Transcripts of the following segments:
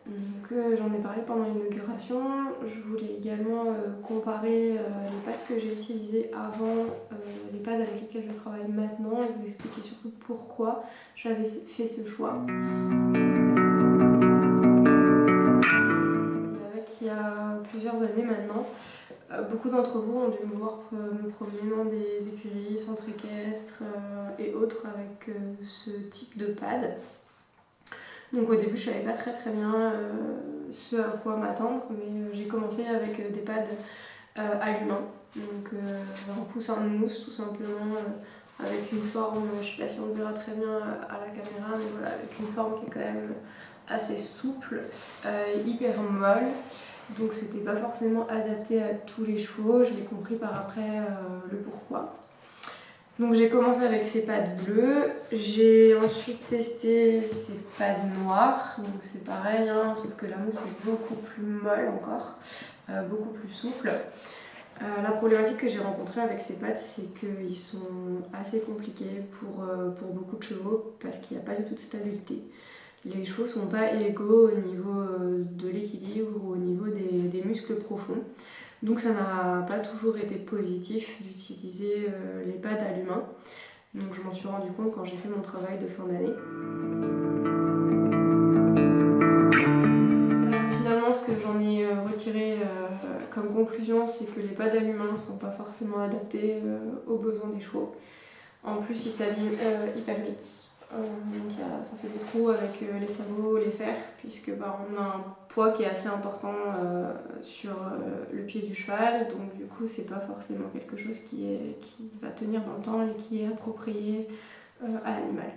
Donc j'en ai parlé pendant l'inauguration. Je voulais également comparer les pads que j'ai utilisés avant, les pads avec lesquels je travaille maintenant, et vous expliquer surtout pourquoi j'avais fait ce choix. Il y a plusieurs années maintenant, beaucoup d'entre vous ont dû me voir me promener dans des écuries, centres équestres et autres avec ce type de pad. Donc au début je savais pas très bien ce à quoi m'attendre, mais j'ai commencé avec des pads à l'humain. Donc un coussin de mousse tout simplement, avec une forme, je sais pas si on le verra très bien à la caméra, mais voilà, avec une forme qui est quand même assez souple, hyper molle. Donc c'était pas forcément adapté à tous les chevaux, je l'ai compris par après le pourquoi. Donc j'ai commencé avec ces pads bleus, j'ai ensuite testé ces pads noirs, donc c'est pareil, hein, sauf que la mousse est beaucoup plus molle encore, beaucoup plus souple. La problématique que j'ai rencontrée avec ces pads, c'est qu'ils sont assez compliqués pour beaucoup de chevaux parce qu'il n'y a pas du tout de stabilité. Les chevaux ne sont pas égaux au niveau de l'équilibre ou au niveau des muscles profonds. Donc ça n'a pas toujours été positif d'utiliser les pads à l'humain. Donc je m'en suis rendu compte quand j'ai fait mon travail de fin d'année. Finalement, ce que j'en ai retiré comme conclusion, c'est que les pads à l'humain ne sont pas forcément adaptés aux besoins des chevaux. En plus, ils s'abîment hyper vite. Donc ça fait des trous avec les sabots, les fers, puisque on a un poids qui est assez important sur le pied du cheval, donc du coup c'est pas forcément quelque chose qui va tenir dans le temps et qui est approprié à l'animal.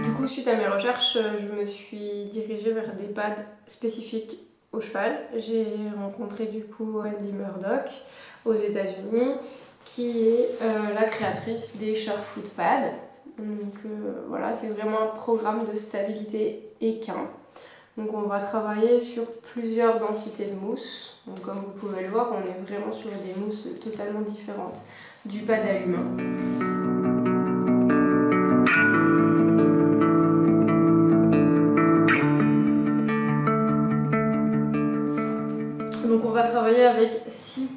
Du coup, suite à mes recherches, je me suis dirigée vers des pads spécifiques au cheval. J'ai rencontré du coup Andy Murdoch aux États-Unis, qui est la créatrice des Surefoot Pads. Donc voilà, c'est vraiment un programme de stabilité équin. Donc on va travailler sur plusieurs densités de mousse. Donc comme vous pouvez le voir, on est vraiment sur des mousses totalement différentes du pad à l'humain. Donc on va travailler avec 6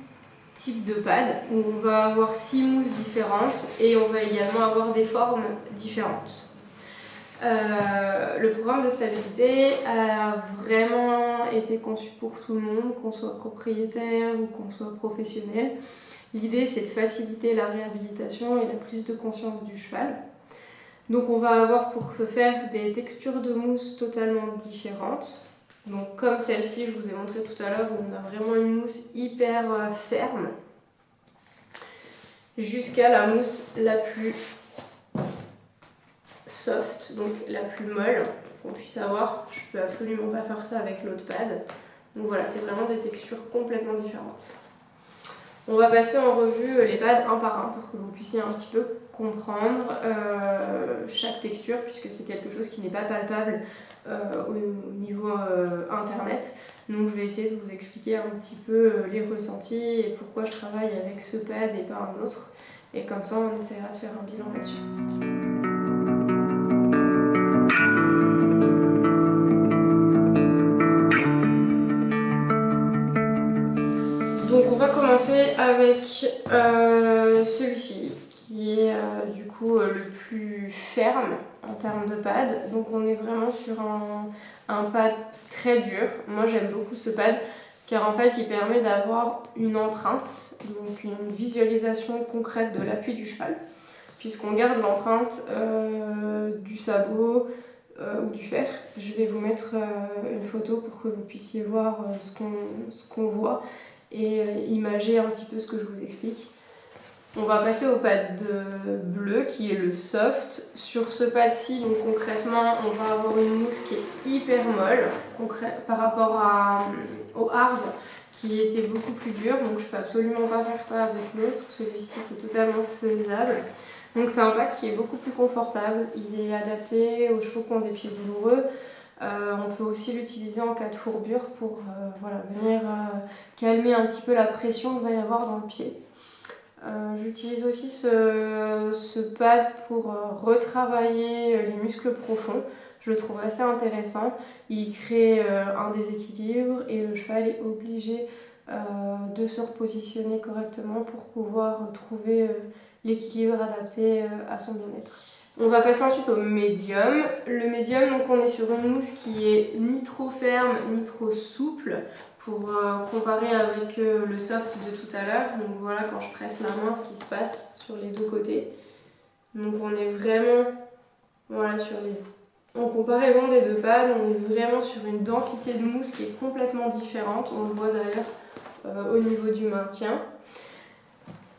types de pads où on va avoir 6 mousses différentes et on va également avoir des formes différentes. Le programme de stabilité a vraiment été conçu pour tout le monde, qu'on soit propriétaire ou qu'on soit professionnel. L'idée, c'est de faciliter la réhabilitation et la prise de conscience du cheval. Donc on va avoir pour ce faire des textures de mousse totalement différentes. Donc comme celle-ci, je vous ai montré tout à l'heure, où on a vraiment une mousse hyper ferme, jusqu'à la mousse la plus soft, donc la plus molle qu'on puisse avoir. Je peux absolument pas faire ça avec l'autre pad. Donc voilà, c'est vraiment des textures complètement différentes. On va passer en revue les pads un par un pour que vous puissiez un petit peu comprendre chaque texture, puisque c'est quelque chose qui n'est pas palpable au niveau internet. Donc je vais essayer de vous expliquer un petit peu les ressentis et pourquoi je travaille avec ce pad et pas un autre. Et comme ça, on essaiera de faire un bilan là-dessus. Donc on va commencer avec celui-ci qui est du coup le plus ferme en termes de pad. Donc on est vraiment sur un pad très dur. Moi j'aime beaucoup ce pad car en fait il permet d'avoir une empreinte, donc une visualisation concrète de l'appui du cheval, puisqu'on garde l'empreinte du sabot ou du fer. Je vais vous mettre une photo pour que vous puissiez voir ce qu'on voit et imager un petit peu ce que je vous explique. On va passer au pad bleu qui est le soft. Sur ce pad-ci, donc concrètement, on va avoir une mousse qui est hyper molle par rapport au hard qui était beaucoup plus dur. Donc je peux absolument pas faire ça avec l'autre. Celui-ci, c'est totalement faisable. Donc c'est un pad qui est beaucoup plus confortable. Il est adapté aux chevaux qui ont des pieds douloureux. On peut aussi l'utiliser en cas de fourbure pour venir calmer un petit peu la pression qu'il va y avoir dans le pied. J'utilise aussi ce pad pour retravailler les muscles profonds. Je le trouve assez intéressant. Il crée un déséquilibre et le cheval est obligé de se repositionner correctement pour pouvoir trouver l'équilibre adapté à son bien-être. On va passer ensuite au médium. Le médium, donc on est sur une mousse qui est ni trop ferme ni trop souple pour comparer avec le soft de tout à l'heure. Donc voilà, quand je presse la main, ce qui se passe sur les deux côtés. Donc on est vraiment voilà, en comparaison des deux pads, on est vraiment sur une densité de mousse qui est complètement différente. On le voit d'ailleurs au niveau du maintien.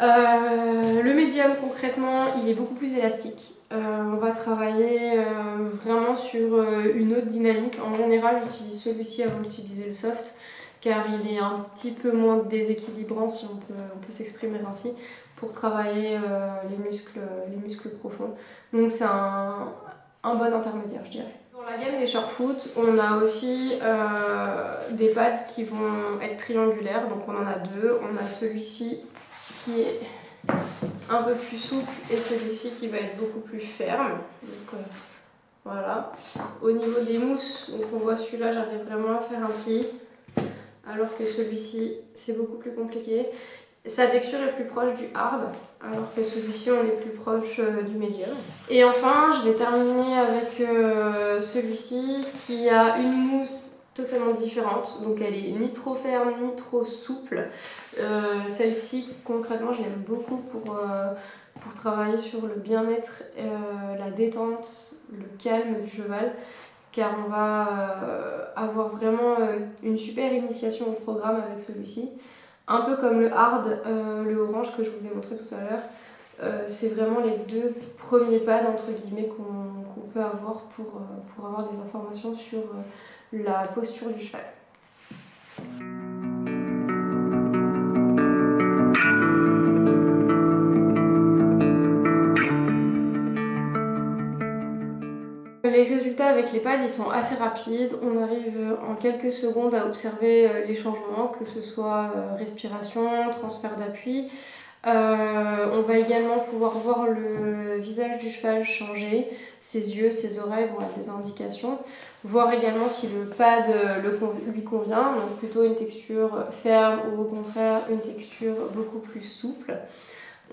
Le médium concrètement il est beaucoup plus élastique. On va travailler vraiment sur une autre dynamique. En général j'utilise celui-ci avant d'utiliser le soft car il est un petit peu moins déséquilibrant si on peut s'exprimer ainsi pour travailler les muscles profonds. Donc c'est un bon intermédiaire je dirais. Dans la gamme des Surefoot, on a aussi des pads qui vont être triangulaires, donc on en a deux. On a celui-ci qui est un peu plus souple et celui-ci qui va être beaucoup plus ferme. Donc, voilà. Au niveau des mousses, donc on voit celui-là, j'arrive vraiment à faire un pli, alors que celui-ci c'est beaucoup plus compliqué. Sa texture est plus proche du hard, alors que celui-ci on est plus proche du médium. Et enfin, je vais terminer avec celui-ci qui a une mousse totalement différente, donc elle est ni trop ferme ni trop souple. Celle-ci concrètement je l'aime beaucoup pour travailler sur le bien-être, la détente, le calme du cheval, car on va avoir vraiment une super initiation au programme avec celui-ci. Un peu comme le hard, le orange que je vous ai montré tout à l'heure. C'est vraiment les deux premiers pads entre guillemets qu'on peut avoir pour avoir des informations sur la posture du cheval. Les résultats avec les pads ils sont assez rapides, on arrive en quelques secondes à observer les changements, que ce soit respiration, transfert d'appui. On va également pouvoir voir le visage du cheval changer, ses yeux, ses oreilles vont avoir des indications. Voir également si le pad lui convient, donc plutôt une texture ferme ou au contraire une texture beaucoup plus souple.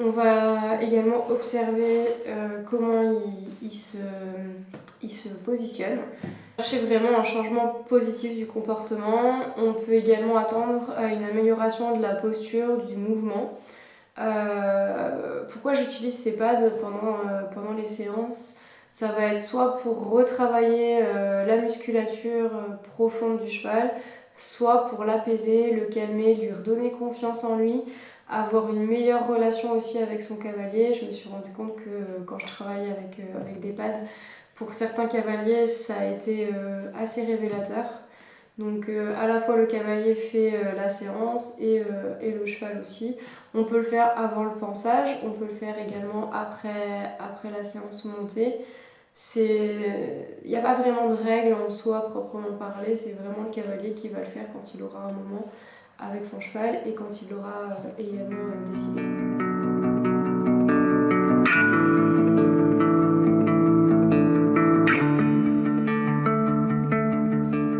On va également observer comment il se positionne. Chercher vraiment un changement positif du comportement. On peut également attendre une amélioration de la posture, du mouvement. Pourquoi j'utilise ces pads pendant les séances? Ça va être soit pour retravailler la musculature profonde du cheval, soit pour l'apaiser, le calmer, lui redonner confiance en lui, avoir une meilleure relation aussi avec son cavalier. Je me suis rendu compte que quand je travaille avec des pads, pour certains cavaliers, ça a été assez révélateur. Donc à la fois le cavalier fait la séance et le cheval aussi. On peut le faire avant le pansage, on peut le faire également après la séance montée. Il n'y a pas vraiment de règle en soi proprement parlé, c'est vraiment le cavalier qui va le faire quand il aura un moment avec son cheval et quand il aura également décidé.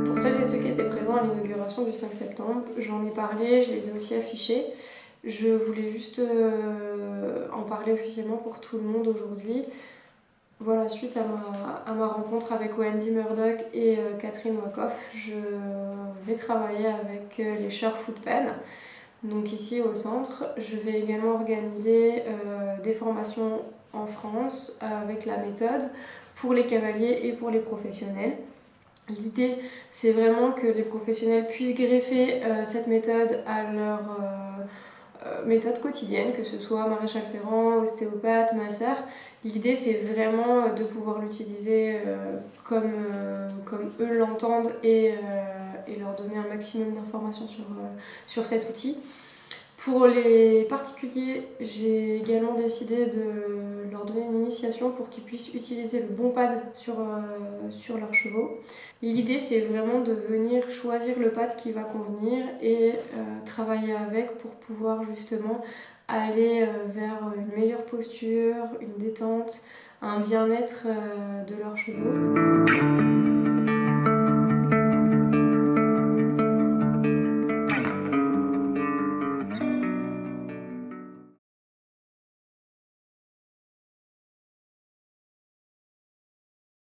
Pour celles et ceux qui étaient présents à l'inauguration du 5 septembre, j'en ai parlé, je les ai aussi affichés. Je voulais juste en parler officiellement pour tout le monde aujourd'hui. Voilà, suite à ma rencontre avec Wendy Murdoch et Catherine Wakoff, je vais travailler avec les Surefoot pads. Donc ici au centre, je vais également organiser des formations en France avec la méthode pour les cavaliers et pour les professionnels. L'idée, c'est vraiment que les professionnels puissent greffer cette méthode à leur méthode quotidienne, que ce soit maréchal ferrant, ostéopathe, masseur. L'idée, c'est vraiment de pouvoir l'utiliser comme eux l'entendent et leur donner un maximum d'informations sur cet outil. Pour les particuliers, j'ai également décidé de leur donner une initiation pour qu'ils puissent utiliser le bon pad sur leurs chevaux. L'idée, c'est vraiment de venir choisir le pad qui va convenir et travailler avec pour pouvoir justement aller vers une meilleure posture, une détente, un bien-être de leurs chevaux.